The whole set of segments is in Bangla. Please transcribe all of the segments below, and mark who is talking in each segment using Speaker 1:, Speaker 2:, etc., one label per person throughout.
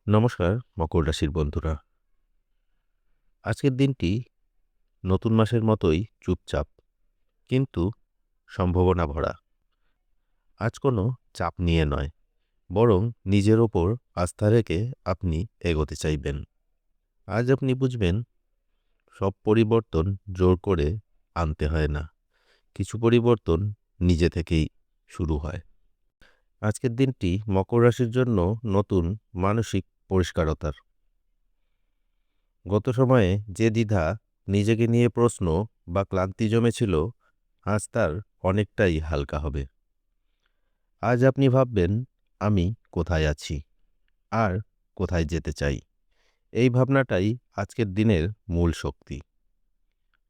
Speaker 1: নমস্কার মকর রাশির বন্ধুরা। আজকের দিনটি নতুন মাসের মতোই চুপচাপ কিন্তু সম্ভাবনা ভরা। আজ কোনো চাপ নিয়ে নয়, বরং নিজের ওপর আস্থা রেখে আপনি এগোতে চাইবেন। আজ আপনি বুঝবেন সব পরিবর্তন জোর করে আনতে হয় না, কিছু পরিবর্তন নিজে থেকেই শুরু হয়। আজকের দিনটি মকর রাশির জন্য নতুন মানসিক পরিষ্কারতার। গত সময়ে যে দ্বিধা, নিজেকে নিয়ে প্রশ্ন বা ক্লান্তি জমেছিল, আজ তার অনেকটাই হালকা হবে। আজ আপনি ভাববেন, আমি কোথায় আছি আর কোথায় যেতে চাই। এই ভাবনাটাই আজকের দিনের মূল শক্তি।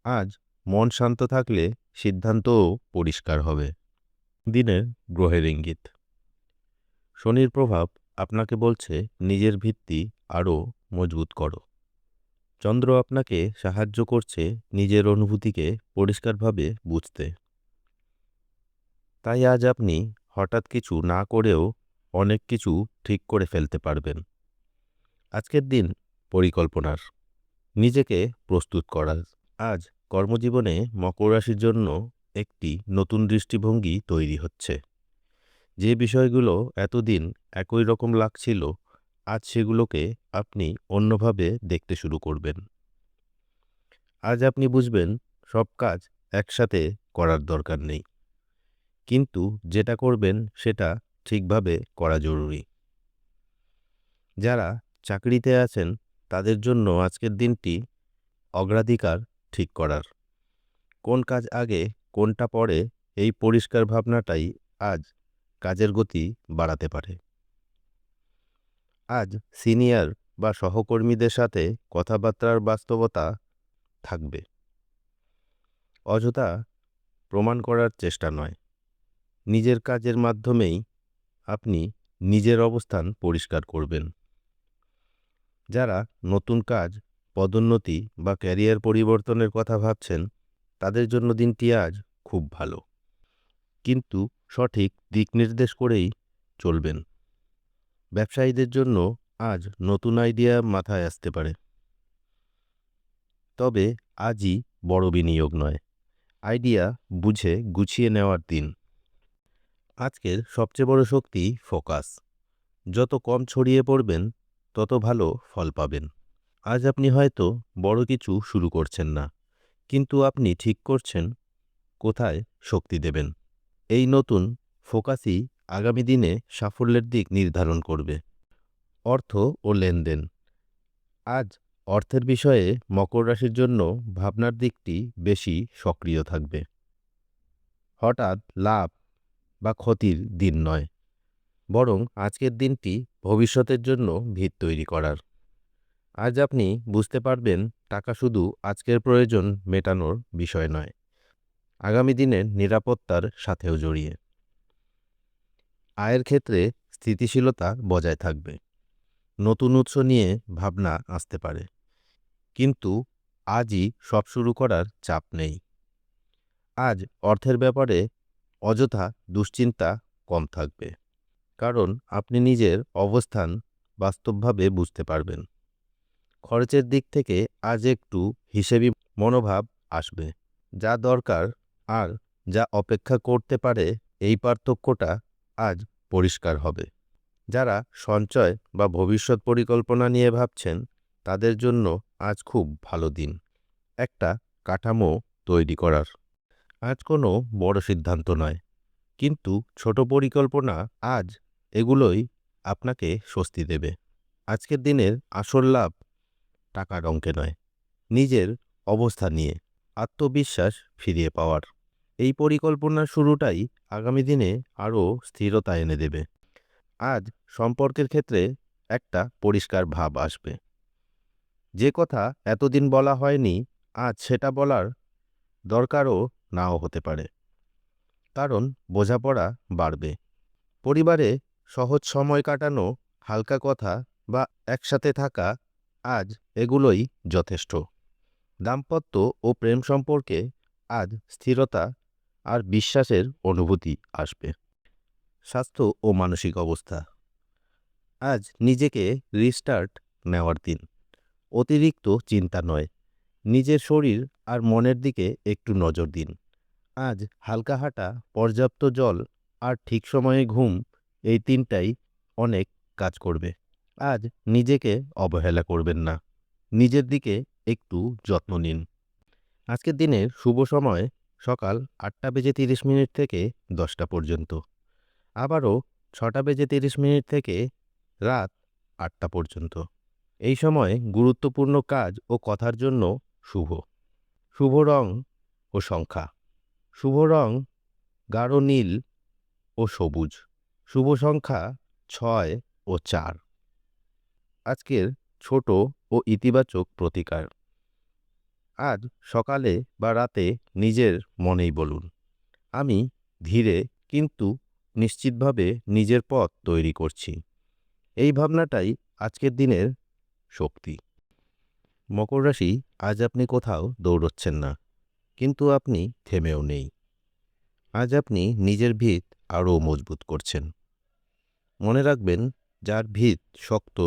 Speaker 1: আজ মন শান্ত থাকলে সিদ্ধান্তও পরিষ্কার হবে। দিনের গ্রহের ইঙ্গিত। শনির প্রভাব আপনাকে বলছে নিজের ভিত্তি আরও মজবুত করো। চন্দ্র আপনাকে সাহায্য করছে নিজের অনুভূতিকে পরিষ্কারভাবে বুঝতে। তাই আজ আপনি হঠাৎ কিছু না করেও অনেক কিছু ঠিক করে ফেলতে পারবেন। আজকের দিন পরিকল্পনার, নিজেকে প্রস্তুত করার। আজ কর্মজীবনে মকর রাশির জন্য একটি নতুন দৃষ্টিভঙ্গি তৈরি হচ্ছে। যে বিষয়গুলো এতদিন একই রকম লাগছিল, আজ সেগুলোকে আপনি অন্যভাবে দেখতে শুরু করবেন। আজ আপনি বুঝবেন সব কাজ একসাথে করার দরকার নেই, কিন্তু যেটা করবেন সেটা ঠিকভাবে করা জরুরি। যারা চাকরিতে আছেন তাদের জন্য আজকের দিনটি অগ্রাধিকার ঠিক করার। কোন কাজ আগে কোনটা পরে, এই পরিষ্কার ভাবনাটাই আজ কাজের গতি বাড়াতে পারে। আজ সিনিয়র বা সহকর্মীদের সাথে কথাবার্তার বাস্তবতা থাকবে। অযথা প্রমাণ করার চেষ্টা নয়, নিজের কাজের মাধ্যমেই আপনি নিজের অবস্থান পরিষ্কার করবেন। যারা নতুন কাজ, পদোন্নতি বা ক্যারিয়ার পরিবর্তনের কথা ভাবছেন, তাদের জন্য দিনটি আজ খুব ভালো, কিন্তু সঠিক দিক নির্দেশ করেই চলবেন। ব্যবসায়ীদের জন্য আজ নতুন আইডিয়া মাথায় আসতে পারে, তবে আজই বড় বিনিয়োগ নয়, আইডিয়া বুঝে গুছিয়ে নেওয়ার দিন। আজকের সবচেয়ে বড় শক্তি ফোকাস। যত কম ছড়িয়ে পড়বেন তত ভালো ফল পাবেন। আজ আপনি হয়তো বড় কিছু শুরু করছেন না, কিন্তু আপনি ঠিক করছেন কোথায় শক্তি দেবেন। এই নতুন ফোকাসই আগামী দিনে সাফল্যের দিক নির্ধারণ করবে। অর্থ ও লেনদেন। আজ অর্থের বিষয়ে মকর রাশির জন্য ভাবনার দিকটি বেশি সক্রিয় থাকবে। হঠাৎ লাভ বা ক্ষতির দিন নয়, বরং আজকের দিনটি ভবিষ্যতের জন্য ভিত তৈরি করার। আজ আপনি বুঝতে পারবেন টাকা শুধু আজকের প্রয়োজন মেটানোর বিষয় নয়, আগামী দিনের নিরাপত্তার সাথেও জড়িয়ে। আয়ের ক্ষেত্রে স্থিতিশীলতা বজায় থাকবে। নতুন উৎস নিয়ে ভাবনা আসতে পারে, কিন্তু আজই সব শুরু করার চাপ নেই। আজ অর্থের ব্যাপারে অযথা দুশ্চিন্তা কম থাকবে, কারণ আপনি নিজের অবস্থান বাস্তবভাবে বুঝতে পারবেন। খরচের দিক থেকে আজ একটু হিসেবি মনোভাব আসবে। যা দরকার আর যা অপেক্ষা করতে পারে, এই পার্থক্যটা আজ পরিষ্কার হবে। যারা সঞ্চয় বা ভবিষ্যৎ পরিকল্পনা নিয়ে ভাবছেন, তাদের জন্য আজ খুব ভালো দিন একটা কাঠামো তৈরি করার। আজ কোনো বড় সিদ্ধান্ত নয়, কিন্তু ছোট পরিকল্পনা আজ এগুলোই আপনাকে স্বস্তি দেবে। আজকের দিনের আসল লাভ টাকার অঙ্কে নয়, নিজের অবস্থা নিয়ে আত্মবিশ্বাস ফিরিয়ে পাওয়ার। এই পরিকল্পনার শুরুটাই আগামী দিনে আরও স্থিরতা এনে দেবে। আজ সম্পর্কের ক্ষেত্রে একটা পরিষ্কার ভাব আসবে। যে কথা এতদিন বলা হয়নি, আজ সেটা বলার দরকারও নাও হতে পারে, কারণ বোঝাপড়া বাড়বে। পরিবারে সহজ সময় কাটানো, হালকা কথা বা একসাথে থাকা, আজ এগুলোই যথেষ্ট। দাম্পত্য ও প্রেম সম্পর্কে আজ স্থিরতা আর বিশ্বাসের অনুভূতি আসবে। স্বাস্থ্য ও মানসিক অবস্থা। আজ নিজেকে রিস্টার্ট নেওয়ার দিন। অতিরিক্ত চিন্তা নয়, নিজের শরীর আর মনের দিকে একটু নজর দিন। আজ হালকা হাঁটা, পর্যাপ্ত জল আর ঠিক সময়ে ঘুম, এই তিনটাই অনেক কাজ করবে। আজ নিজেকে অবহেলা করবেন না, নিজের দিকে একটু যত্ন নিন। আজকের দিনের শুভ সময় সকাল 8:30 থেকে 10টা পর্যন্ত, আবারও 6:30 থেকে রাত 8টা পর্যন্ত। এই সময় গুরুত্বপূর্ণ কাজ ও কথার জন্য শুভ। শুভ রং ও সংখ্যা: শুভ রং গাঢ় নীল ও সবুজ। শুভ সংখ্যা 6 ও 4। আজকের ছোট ও ইতিবাচক প্রতিকার: আজ সকালে বা রাতে নিজের মনেই বলুন, আমি ধীরে কিন্তু নিশ্চিতভাবে নিজের পথ তৈরি করছি। এই ভাবনাটাই আজকের দিনের শক্তি। মকর রাশি, আজ আপনি কোথাও দৌড়চ্ছেন না, কিন্তু আপনি থেমেও নেই। আজ আপনি নিজের ভিত আরও মজবুত করছেন। মনে রাখবেন, যার ভিত শক্ত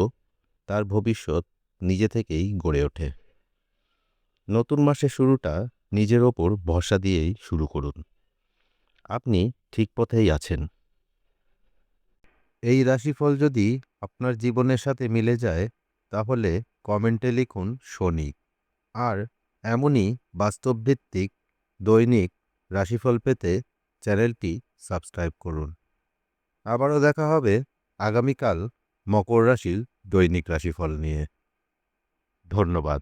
Speaker 1: তার ভবিষ্যৎ নিজে থেকেই গড়ে ওঠে। নতুন মাসের শুরুটা নিজের ওপর ভরসা দিয়েই শুরু করুন। আপনি ঠিক পথেই আছেন। এই রাশিফল যদি আপনার জীবনের সাথে মিলে যায়, তাহলে কমেন্টে লিখুন শনি। আর এমনই বাস্তবভিত্তিক দৈনিক রাশিফল পেতে চ্যানেলটি সাবস্ক্রাইব করুন। আবারও দেখা হবে আগামীকাল মকর রাশির দৈনিক রাশিফল নিয়ে। ধন্যবাদ।